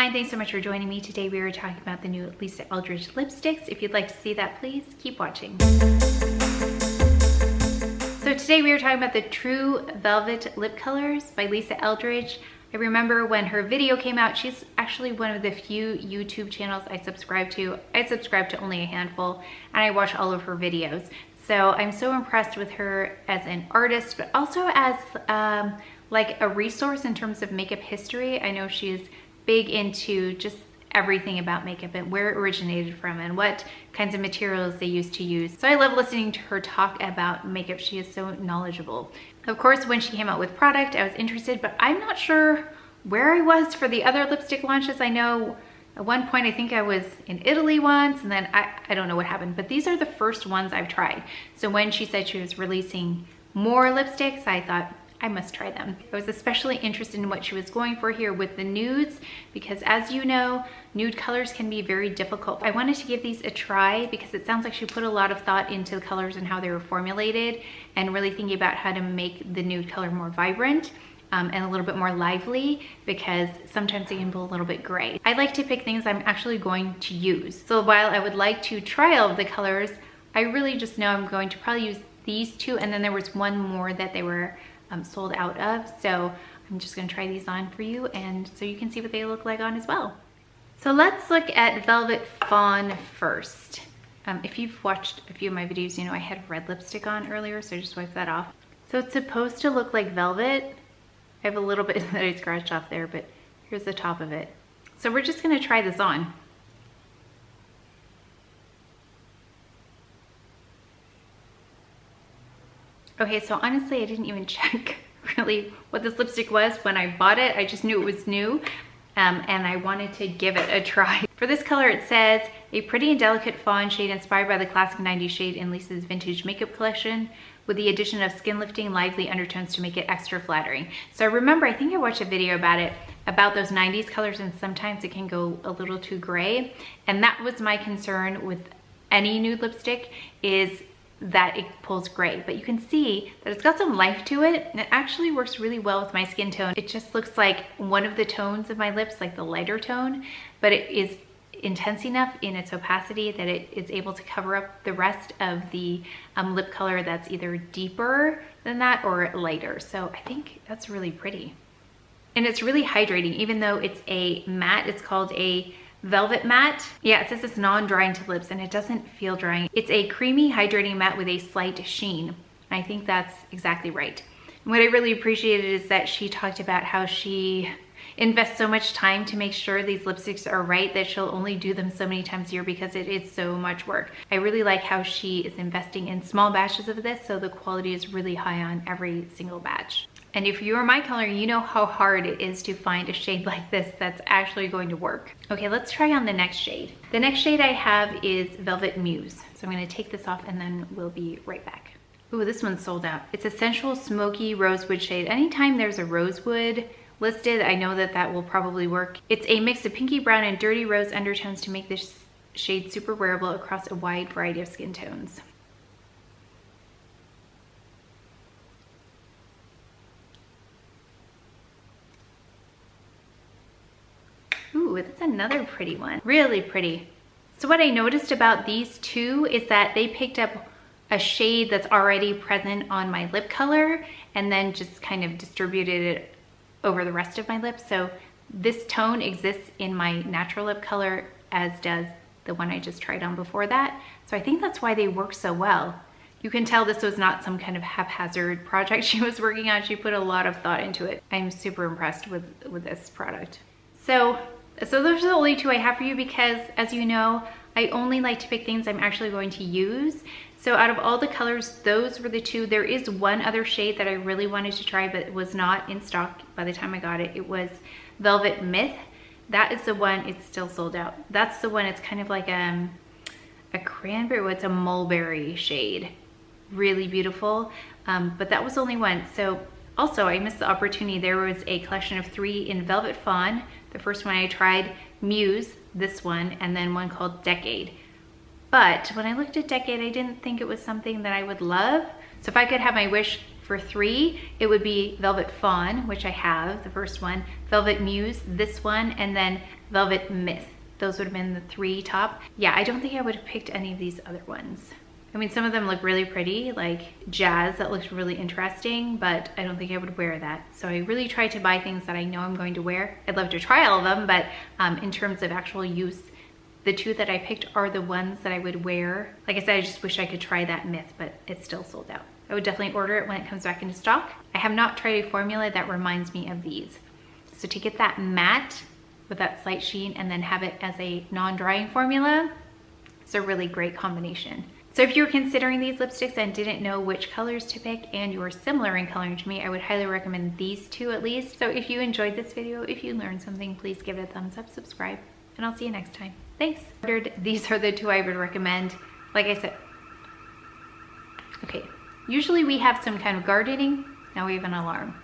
Hi, and thanks so much for joining me. Today we are talking about the new Lisa Eldridge lipsticks. If you'd like to see that, please keep watching. So today we are talking about the True Velvet Lip Colors by Lisa Eldridge. I remember when her video came out, she's actually one of the few YouTube channels I subscribe to. I subscribe to only a handful, and I watch all of her videos. So I'm so impressed with her as an artist, but also as like a resource in terms of makeup history. I know she's big into just everything about makeup and where it originated from and what kinds of materials they used to use. So I love listening to her talk about makeup. She is so knowledgeable. Of course, when she came out with product, I was interested, but I'm not sure where I was for the other lipstick launches. I know at one point, I think I was in Italy once, and then I don't know what happened, but these are the first ones I've tried. So when she said she was releasing more lipsticks, I thought, I must try them. I was especially interested in what she was going for here with the nudes, because as you know, nude colors can be very difficult. I wanted to give these a try because it sounds like she put a lot of thought into the colors and how they were formulated, and really thinking about how to make the nude color more vibrant and a little bit more lively, because sometimes they can be a little bit gray. I like to pick things I'm actually going to use. So while I would like to try all of the colors, I really just know I'm going to probably use these two, and then there was one more that they were sold out of. So I'm just gonna try these on for you, and so you can see what they look like on as well. So let's look at Velvet Fawn first. If you've watched a few of my videos, you know I had red lipstick on earlier, so just wipe that off. So it's supposed to look like velvet. I have a little bit that I scratched off there, but here's the top of it. So we're just gonna try this on. Okay, so honestly, I didn't even check really what this lipstick was when I bought it. I just knew it was new, and I wanted to give it a try. For this color, it says, a pretty and delicate fawn shade inspired by the classic 90s shade in Lisa's vintage makeup collection, with the addition of skin-lifting, lively undertones to make it extra flattering. So I remember, I think I watched a video about it, about those 90s colors, and sometimes it can go a little too gray. And that was my concern with any nude lipstick, is that it pulls gray. But you can see that it's got some life to it, and it actually works really well with my skin tone. It just looks like one of the tones of my lips, like the lighter tone, but it is intense enough in its opacity that it is able to cover up the rest of the lip color that's either deeper than that or lighter. So I think that's really pretty. And it's really hydrating, even though it's a matte. It's called a Velvet Matte. Yeah, it says it's non-drying to lips, and it doesn't feel drying. It's a creamy, hydrating matte with a slight sheen. And I think that's exactly right. And what I really appreciated is that she talked about how she invests so much time to make sure these lipsticks are right, that she'll only do them so many times a year because it is so much work. I really like how she is investing in small batches of this, so the quality is really high on every single batch. And if you're my color, you know how hard it is to find a shade like this that's actually going to work. Okay, let's try on the next shade. The next shade I have is Velvet Muse. So I'm gonna take this off and then we'll be right back. Ooh, this one's sold out. It's a sensual, smoky rosewood shade. Anytime there's a rosewood listed, I know that that will probably work. It's a mix of pinky brown and dirty rose undertones to make this shade super wearable across a wide variety of skin tones. Ooh, that's another pretty one. Really pretty. So what I noticed about these two is that they picked up a shade that's already present on my lip color and then just kind of distributed it over the rest of my lips. So this tone exists in my natural lip color, as does the one I just tried on before that. So I think that's why they work so well. You can tell this was not some kind of haphazard project she was working on. She put a lot of thought into it. I'm super impressed with this product. So those are the only two I have for you, because as you know, I only like to pick things I'm actually going to use. So out of all the colors, those were the two. There is one other shade that I really wanted to try, but it was not in stock by the time I got it. It was Velvet Myth. That is the one, it's still sold out. That's the one, it's kind of like a cranberry, well, it's a mulberry shade. Really beautiful, but that was only one. So also, I missed the opportunity. There was a collection of 3 in Velvet Fawn. The first one I tried, Muse, this one, and then one called Decade. But when I looked at Decade, I didn't think it was something that I would love. So if I could have my wish for 3, it would be Velvet Fawn, which I have, the first one, Velvet Muse, this one, and then Velvet Myth. Those would have been the 3 top. Yeah, I don't think I would have picked any of these other ones. I mean, some of them look really pretty, like Jazz, that looks really interesting, but I don't think I would wear that. So I really try to buy things that I know I'm going to wear. I'd love to try all of them, but in terms of actual use, the 2 that I picked are the ones that I would wear. Like I said, I just wish I could try that Myth, but it's still sold out. I would definitely order it when it comes back into stock. I have not tried a formula that reminds me of these. So to get that matte with that slight sheen and then have it as a non-drying formula, it's a really great combination. So if you were considering these lipsticks and didn't know which colors to pick and you were similar in coloring to me, I would highly recommend these 2 at least. So if you enjoyed this video, if you learned something, please give it a thumbs up, subscribe, and I'll see you next time. Thanks. These are the 2 I would recommend. Like I said, okay, usually we have some kind of gardening, now we have an alarm.